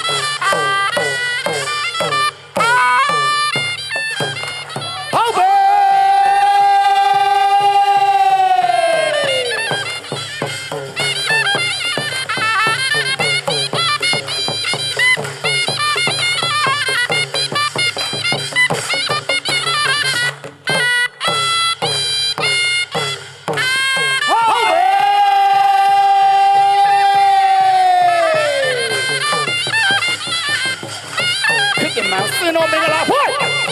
ဟ စင်တော်မင်္ဂလာဖွဲ့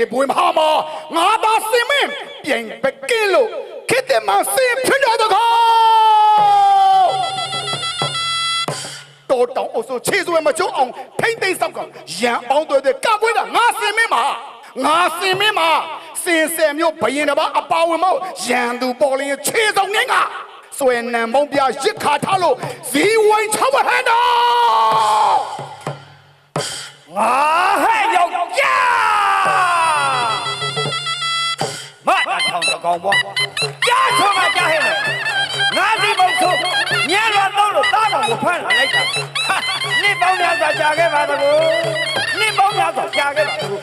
လေဘွေမဟာမငါသာစင်မင်းပြင်ပကင်းလို့ခေတ္တမှာစင်ဖြစ်တော်တကားတော်တောင်အုပ်စုခြေစွဲမချုံအောင်ထိမ့်သိမ့်ဆောက်ကရန်အောင်တွေကကွဲတာငါစင်မင်းမှာစင်ဆယ်မျိုးဘယင်တစ်ပါးအပါဝင်မို့ရန်သူပေါ်လင်းခြေစုံငင်းကစွဲနံမုံပြရစ်ခါထားလို့ဇီဝိုင်းချောက်ဟန်တော်ငါဟဲ့ယောက်ျားမထောင်တကောင်ဘွားကြားချုံကကြားဟဲ့လို့ငါဒီဘုံဆိုညံလွန်တော့လို့တားကောင်ကိုဖမ်းလာလိုက်တာနှစ်ပေါင်းများစွာကြာခဲ့ပါသလိုနှစ်ပေါင်းများစွာကြာခဲ့ပါသလို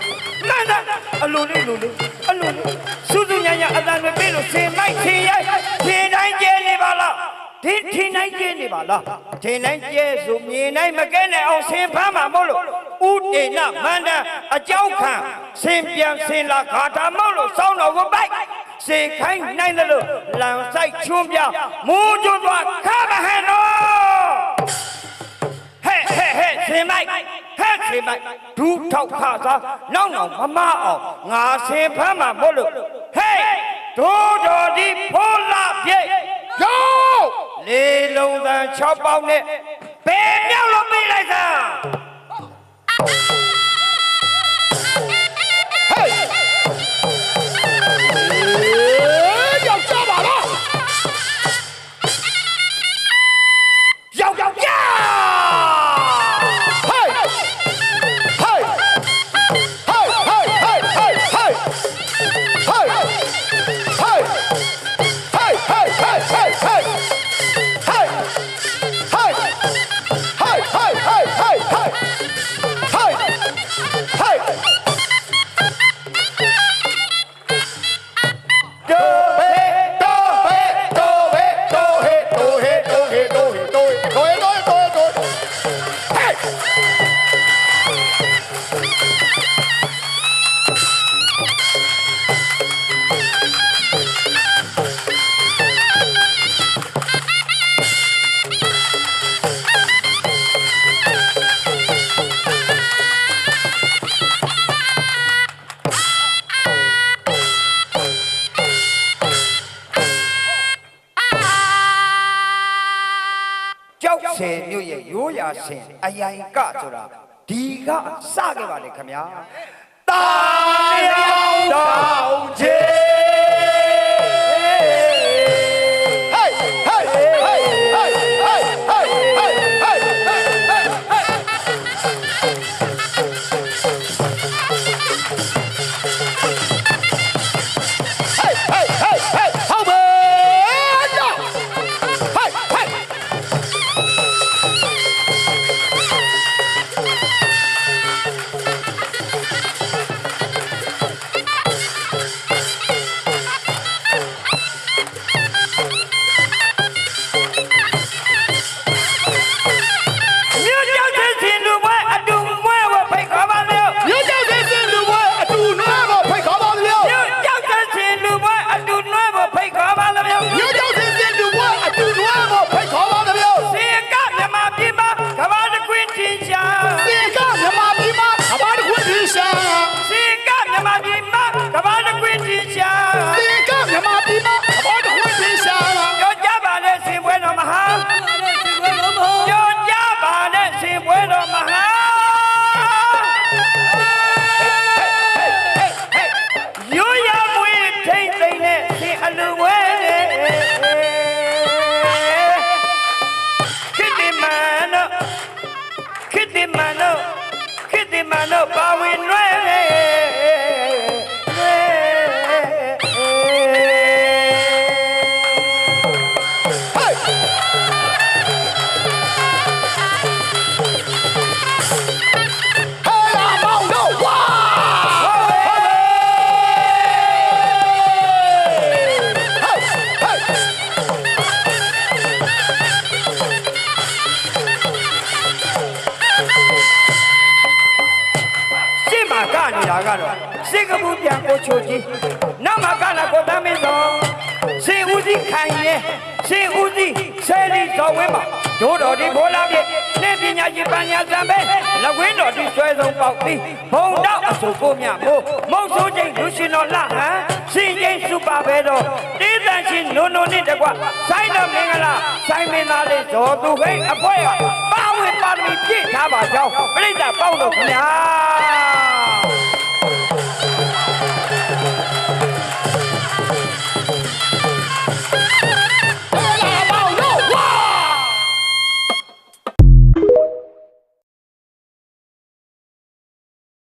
นั่นအလိုလေးစုစုညံ့ညံ့အတန်တွေပြေးလို့စင်မိုက်ချင်ရိုက်ခြေတိုင်းကျဲနေပါလားဒီထင်းတိုင်းကျဲနေပါလားထင်းတိုင်းကျဲဆိုမြင်တိုင်းမကဲနဲ့အောင်ဆင်ဖမ်းမှာမို့လို့ဥဒေနမန္တအကြောင်းခံဆင်ပြန်ဆင်လာဂါထာမို့လို့စောင်းတော်ကိုပိုက်စေခိုင်းနိုင်တယ်လို့လန်ဆိုင်ချွန်းပြမိုးကျွတ်သွားခါမဟန်တော့ဟဲ့ဆင်မိုက်ဒူးထောက်ခါစားနောက်မမအောင်ငါဆင်ဖမ်းမှာမို့လို့ဟဲ့ဒိုးတော်ဒီဖိုးလာပြေယောလေလုံးသံ6ပေါက်နဲ့ဘယ်မြောက်လို့ပြေးလိုက်တာဟေးယောက်ျားပါလားယောက်ျားဆယ်မြို့ရဲ့ရိုးရာဆင်အယိုင်ကဆိုတာဒီကစခဲ့ပါလေခင်ဗျာတာယောင်တော်ချေ ဘူးပြန်ကိုချိုကြီးနောက်မှာကလာကိုတမ်းမင်းတော်စေဦးစီးခိုင်ရဲ့စေဦးစီးဆယ်လီတော်ဝင်းမှာဒိုးတော်ဒီဘိုးလာပြည့်နေပညာရှိပညာစံပဲလက်ဝင်းတော်ဒီဆွဲဆုံးပေါက်ပြီးဘုံတော့အစုကိုမြမို့မုတ်ဆိုးချင်းလူရှင်တော်လှဟန်စီချင်းစုပါပဲတော့တေးတန်ချင်းနုံနုံနဲ့တကွဆိုင်တော်မင်္ဂလာဆိုင်မင်းသားလေးဇော်သူခိတ်အဖွဲကပါဝင်ပါမီပြည့်ထားပါကြောင်းပြိဿပေါင်းတော်ခင်ဗျာ